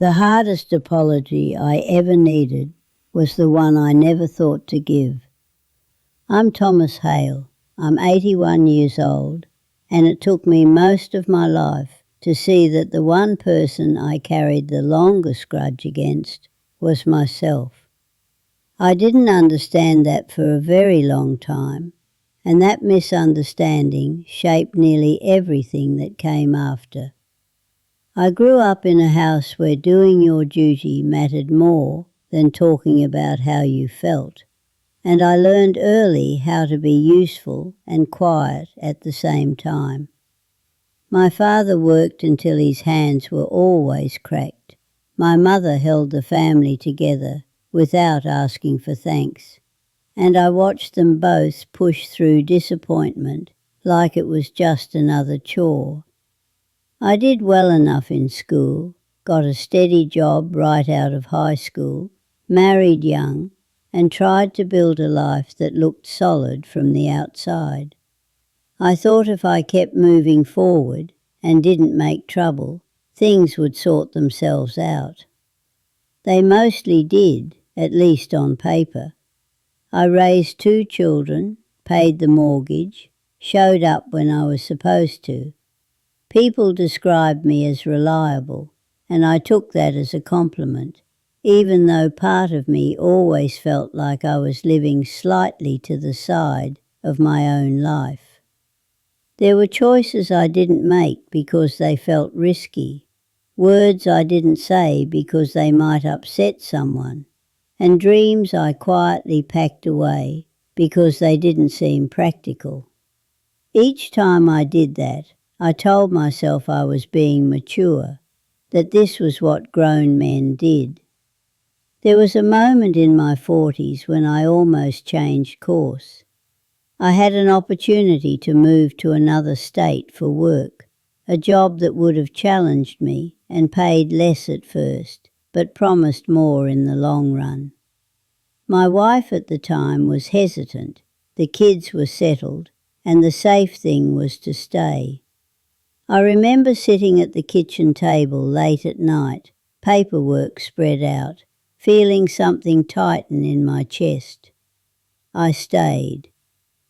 The hardest apology I ever needed was the one I never thought to give. I'm Thomas Hale. I'm 81 years old, and it took me most of my life to see that the one person I carried the longest grudge against was myself. I didn't understand that for a very long time, and that misunderstanding shaped nearly everything that came after. I grew up in a house where doing your duty mattered more than talking about how you felt, and I learned early how to be useful and quiet at the same time. My father worked until his hands were always cracked. My mother held the family together without asking for thanks, and I watched them both push through disappointment like it was just another chore. I did well enough in school, got a steady job right out of high school, married young, and tried to build a life that looked solid from the outside. I thought if I kept moving forward and didn't make trouble, things would sort themselves out. They mostly did, at least on paper. I raised 2 children, paid the mortgage, showed up when I was supposed to. People described me as reliable, and I took that as a compliment, even though part of me always felt like I was living slightly to the side of my own life. There were choices I didn't make because they felt risky, words I didn't say because they might upset someone, and dreams I quietly packed away because they didn't seem practical. Each time I did that, I told myself I was being mature, that this was what grown men did. There was a moment in my 40s when I almost changed course. I had an opportunity to move to another state for work, a job that would have challenged me and paid less at first, but promised more in the long run. My wife at the time was hesitant, the kids were settled, and the safe thing was to stay. I remember sitting at the kitchen table late at night, paperwork spread out, feeling something tighten in my chest. I stayed.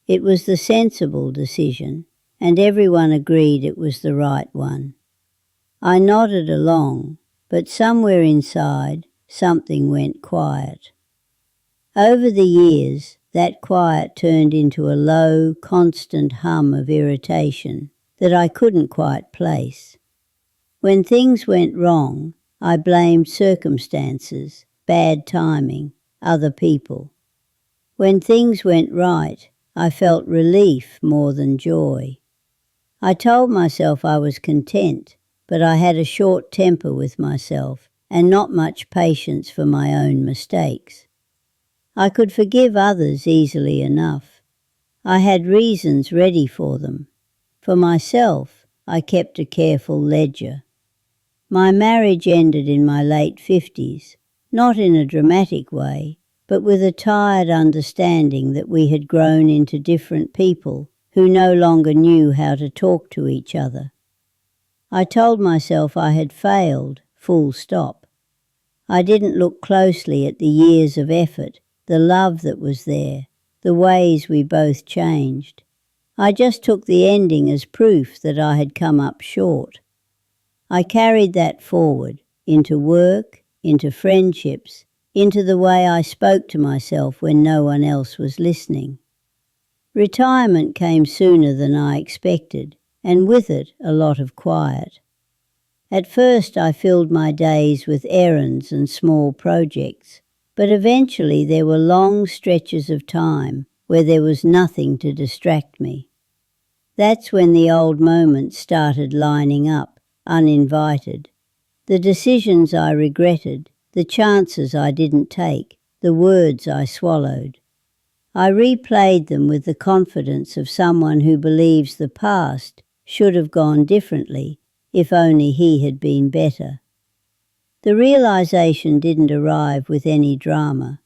It was the sensible decision, and everyone agreed it was the right one. I nodded along, but somewhere inside, something went quiet. Over the years, that quiet turned into a low, constant hum of irritation that I couldn't quite place. When things went wrong, I blamed circumstances, bad timing, other people. When things went right, I felt relief more than joy. I told myself I was content, but I had a short temper with myself and not much patience for my own mistakes. I could forgive others easily enough. I had reasons ready for them. For myself, I kept a careful ledger. My marriage ended in my late 50s, not in a dramatic way, but with a tired understanding that we had grown into different people who no longer knew how to talk to each other. I told myself I had failed, full stop. I didn't look closely at the years of effort, the love that was there, the ways we both changed. I just took the ending as proof that I had come up short. I carried that forward, into work, into friendships, into the way I spoke to myself when no one else was listening. Retirement came sooner than I expected, and with it a lot of quiet. At first I filled my days with errands and small projects, but eventually there were long stretches of time where there was nothing to distract me. That's when the old moments started lining up, uninvited. The decisions I regretted, the chances I didn't take, the words I swallowed. I replayed them with the confidence of someone who believes the past should have gone differently if only he had been better. The realization didn't arrive with any drama.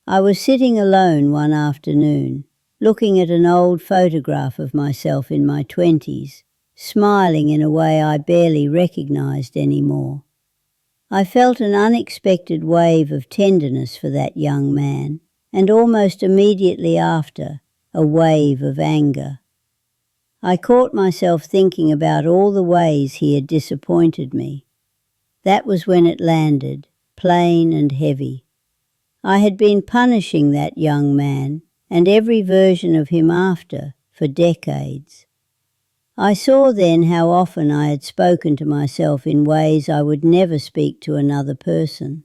I was sitting alone one afternoon, looking at an old photograph of myself in my 20s, smiling in a way I barely recognized anymore. I felt an unexpected wave of tenderness for that young man, and almost immediately after, a wave of anger. I caught myself thinking about all the ways he had disappointed me. That was when it landed, plain and heavy. I had been punishing that young man, and every version of him after, for decades. I saw then how often I had spoken to myself in ways I would never speak to another person.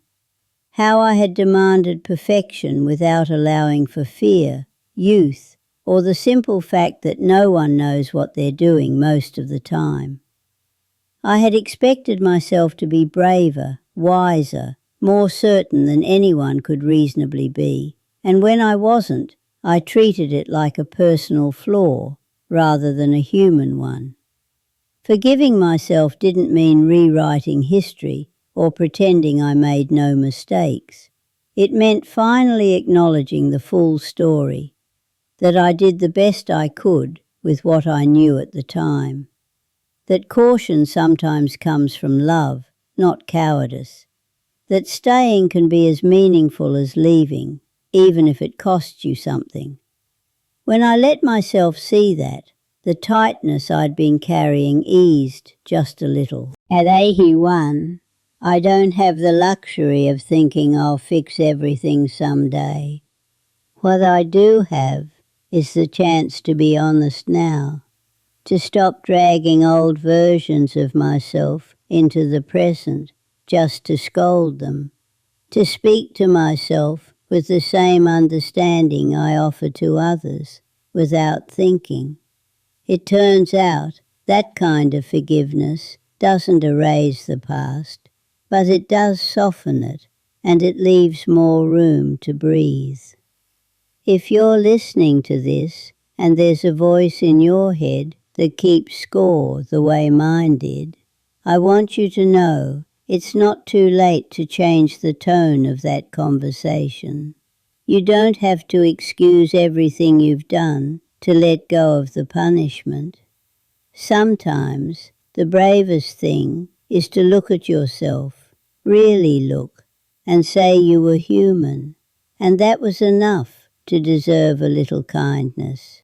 How I had demanded perfection without allowing for fear, youth, or the simple fact that no one knows what they're doing most of the time. I had expected myself to be braver, wiser, more certain than anyone could reasonably be, and when I wasn't, I treated it like a personal flaw rather than a human one. Forgiving myself didn't mean rewriting history or pretending I made no mistakes. It meant finally acknowledging the full story, that I did the best I could with what I knew at the time, that caution sometimes comes from love, not cowardice, that staying can be as meaningful as leaving, even if it costs you something. When I let myself see that, the tightness I'd been carrying eased just a little. At 81, I don't have the luxury of thinking I'll fix everything someday. What I do have is the chance to be honest now, to stop dragging old versions of myself into the present just to scold them, to speak to myself with the same understanding I offer to others, without thinking. It turns out that kind of forgiveness doesn't erase the past, but it does soften it, and it leaves more room to breathe. If you're listening to this, and there's a voice in your head that keeps score the way mine did, I want you to know it's not too late to change the tone of that conversation. You don't have to excuse everything you've done to let go of the punishment. Sometimes the bravest thing is to look at yourself, really look, and say you were human, and that was enough to deserve a little kindness.